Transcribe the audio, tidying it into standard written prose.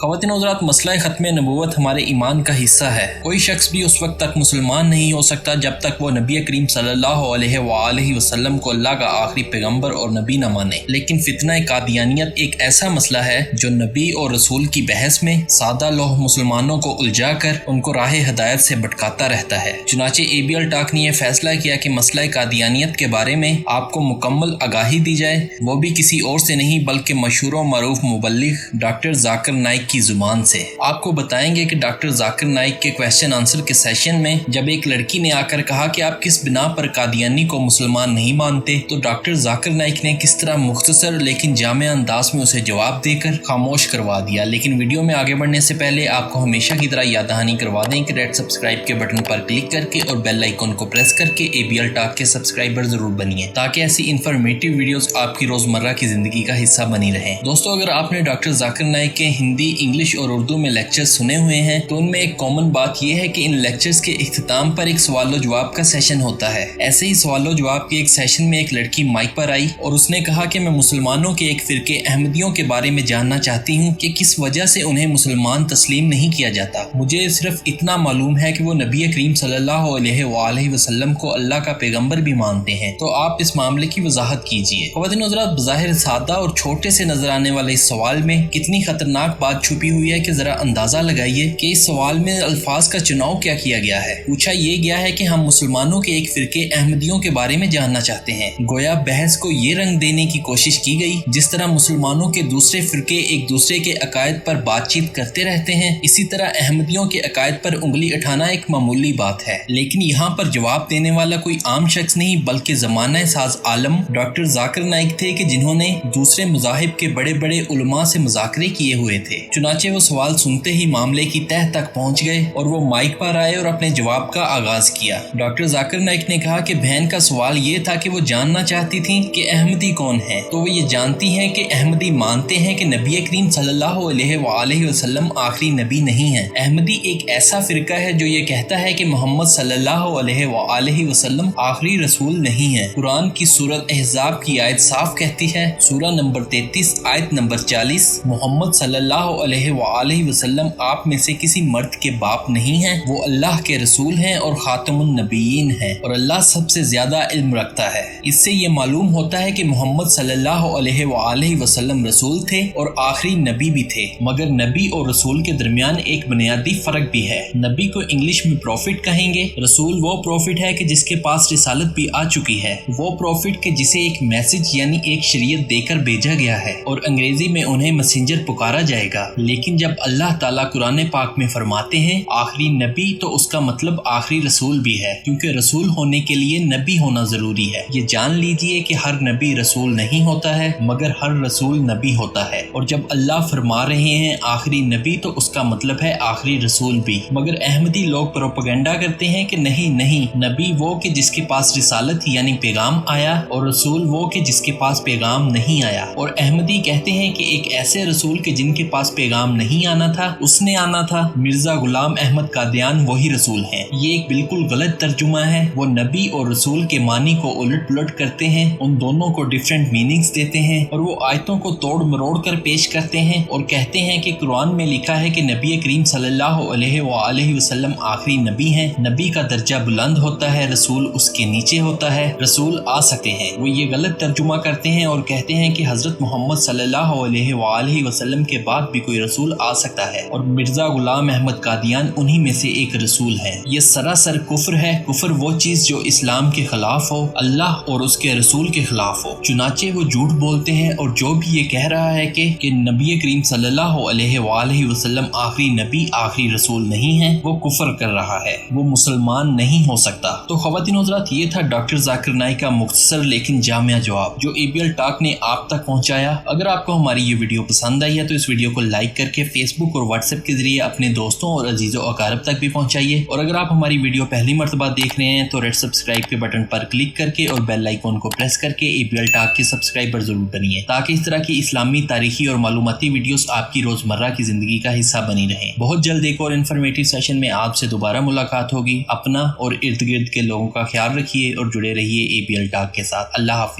ख़वातीन हज़रात, मसला ख़त्म नबूवत हमारे ईमान का हिस्सा है। कोई शख्स भी उस वक्त तक मुसलमान नहीं हो सकता जब तक वो नबी करीम सल्लल्लाहु अलैहि वसल्लम को अल्लाह का आखिरी पैगंबर और नबी न माने। लेकिन फितना कादियानियत एक ऐसा मसला है जो नबी और रसूल की बहस में सादा लोह मुसलमानों को उलझा कर उनको राह हिदायत से भटकाता रहता है। चुनाचे ABL टॉक ने यह फैसला किया कि मसला कादियानियत के बारे में आपको मुकम्मल आगाही दी जाए, वो भी किसी और से नहीं बल्कि मशहूर व मरूफ मुबल्लिग डॉक्टर जाकिर नाइक की जुबान से। आपको बताएंगे कि डॉक्टर जाकिर नाइक के क्वेश्चन आंसर के सेशन में जब एक लड़की ने आकर कहा कि आप किस बिना पर कादियानी को मुसलमान नहीं मानते, तो डॉक्टर जाकिर नाइक ने किस तरह मुख्तसर लेकिन जामिया अंदाज में उसे जवाब देकर खामोश करवा दिया। लेकिन वीडियो में आगे बढ़ने से पहले आपको हमेशा की तरह याद दहानी करवा दें कि रेड सब्सक्राइब के बटन पर क्लिक करके और बेल आइकन को प्रेस करके ABL टॉक के सब्सक्राइबर जरूर बनिए, ताकि ऐसी इंफॉर्मेटिव वीडियोस आपकी रोजमर्रा की जिंदगी का हिस्सा बनी रहे। दोस्तों, अगर आपने डॉक्टर जाकिर नाइक के हिंदी, इंग्लिश और उर्दू में लेक्चर्स सुने हुए हैं तो उनमें एक कॉमन बात यह है कि इन लेक्चर्स के इख्तिताम पर एक सवाल जवाब का सेशन होता है। ऐसे ही सवाल जवाब के एक सेशन में एक लड़की माइक पर आई और उसने कहा कि मैं मुसलमानों के एक फिरके अहमदियों के बारे में जानना चाहती हूँ कि किस वजह से उन्हें मुसलमान तस्लीम नहीं किया जाता। मुझे सिर्फ इतना मालूम है कि वो नबी करीम सल्लल्लाहु अलैहि वसल्लम को अल्लाह का पैगंबर भी मानते हैं, तो आप इस मामले की वजाहत कीजिए। ख़वातीन हज़रात, बज़ाहिर सादा और छोटे से नजर आने वाले इस सवाल में कितनी खतरनाक बात छुपी हुई है कि जरा अंदाजा लगाइए कि इस सवाल में अल्फाज का चुनाव क्या किया गया है। पूछा ये गया है कि हम मुसलमानों के एक फिरके अहमदियों के बारे में जानना चाहते हैं। गोया बहस को ये रंग देने की कोशिश की गई जिस तरह मुसलमानों के दूसरे फिरके एक दूसरे के अकायद पर बातचीत करते रहते हैं, इसी तरह अहमदियों के अकायद पर उंगली उठाना एक मामूली बात है। लेकिन यहाँ पर जवाब देने वाला कोई आम शख्स नहीं बल्कि ज़माना साज आलम डॉक्टर जाकिर नाइक थे कि जिन्होंने दूसरे मज़ाहिब के बड़े बड़े उलमा से मुज़ाकरे किए हुए थे। चुनाचे वो सवाल सुनते ही मामले की तह तक पहुंच गए और वो माइक पर आए और अपने जवाब का आगाज किया। डॉक्टर जाकिर नाइक ने कहा कि बहन का सवाल ये था कि वो जानना चाहती थी कि अहमदी कौन है। तो वो ये जानती हैं कि अहमदी मानते हैं कि नबी करीम सल्लल्लाहु अलैहि वसल्लम आखिरी नबी नहीं है। अहमदी एक ऐसा फिरका है जो ये कहता है कि मोहम्मद सल्लल्लाहु अलैहि वसल्लम आखिरी रसूल नहीं है। कुरान की सूरत अहज़ाब की आयत साफ कहती है, सूरह नंबर 33 आयत नंबर 40, मोहम्मद सल्लल्लाहु अलैहि वसल्लम आप में से किसी मर्द के बाप नहीं हैं, वो अल्लाह के रसूल हैं और खातमुन नबीयीन हैं और अल्लाह सबसे ज्यादा इल्म रखता है। इससे ये मालूम होता है कि मोहम्मद सल्लल्लाहु अलैहि वसल्लम रसूल थे और आखिरी नबी भी थे। मगर नबी और रसूल के दरमियान एक बुनियादी फर्क भी है। नबी को इंग्लिश में प्रॉफिट कहेंगे, रसूल वो प्रॉफिट है कि जिसके पास रिसालत भी आ चुकी है, वो प्रॉफिट के जिसे एक मैसेज यानी एक शरीयत देकर भेजा गया है और अंग्रेजी में उन्हें मैसेंजर पुकारा जाएगा। लेकिन जब अल्लाह ताला कुरान पाक में फरमाते हैं आखिरी नबी, तो उसका मतलब आखिरी रसूल भी है, क्योंकि रसूल होने के लिए नबी होना जरूरी है। ये जान लीजिए कि हर नबी रसूल नहीं होता है मगर हर रसूल नबी होता है। और जब अल्लाह फरमा रहे हैं आखिरी नबी, तो उसका मतलब है आखिरी रसूल भी। मगर अहमदी लोग प्रोपेगेंडा करते हैं कि नहीं, नबी वो कि जिसके पास रिसालत यानी पैगाम आया और रसूल वो कि जिसके पास पैगाम नहीं आया। और अहमदी कहते हैं कि एक ऐसे रसूल के जिनके पास पैगाम नहीं आना था उसने आना था, मिर्जा गुलाम अहमद कादियान वही रसूल हैं। ये एक बिल्कुल गलत तर्जुमा है। वो नबी और रसूल के मानी को उलट पुलट करते हैं, उन दोनों को डिफरेंट मीनिंग्स देते हैं और वो आयतों को तोड़ मरोड़ कर पेश करते हैं और कहते हैं कि कुरान में लिखा है कि नबी करीम सल्लल्लाहु अलैहि वसल्लम आखिरी नबी हैं। नबी का दर्जा बुलंद होता है, रसूल उसके नीचे होता है, रसूल आ सकते हैं। वो ये गलत तर्जुमा करते हैं और कहते हैं कि हजरत मोहम्मद सल्लल्लाहु अलैहि वसल्लम के बाद भी कोई रसूल आ सकता है और मिर्जा गुलाम अहमद कादियान उन्हीं में से एक रसूल है। ये सरासर कुफ्र है। कुफ्र वो चीज जो इस्लाम के खिलाफ हो, अल्लाह और उसके रसूल के खिलाफ हो। चुनाचे वो झूठ बोलते हैं और जो भी ये कह रहा है कि नबी करीम सल्लल्लाहु अलैहि वसल्लम आखिरी नबी आखिरी रसूल नहीं है, वो कुफ्र कर रहा है, वो मुसलमान नहीं हो सकता। तो ख़वातीन हज़रात, ये था डॉक्टर जाकिर नाइक का मुख्तसर लेकिन जामिया जवाब जो ABL टॉक ने आप तक पहुंचाया। अगर आपको हमारी ये वीडियो पसंद आई है तो इस वीडियो को लाइक करके फेसबुक और व्हाट्सएप के जरिए अपने दोस्तों और अजीजों अकारब तक भी पहुंचाइए। और अगर आप हमारी वीडियो पहली मर्तबा देख रहे हैं तो रेड सब्सक्राइब के बटन पर क्लिक करके और बेल आइकन को प्रेस करके ABL टॉक के सब्सक्राइबर जरूर बनिए, ताकि इस तरह की इस्लामी, तारीखी और मालूमाती वीडियोस आपकी रोजमर्रा की जिंदगी का हिस्सा बनी रहे। बहुत जल्द एक और इन्फॉर्मेटिव सेशन में आपसे दोबारा मुलाकात होगी। अपना और इर्द गिर्द के लोगों का ख्याल रखिए और जुड़े रहिए ABL टॉक के साथ। अल्लाह हाफिज।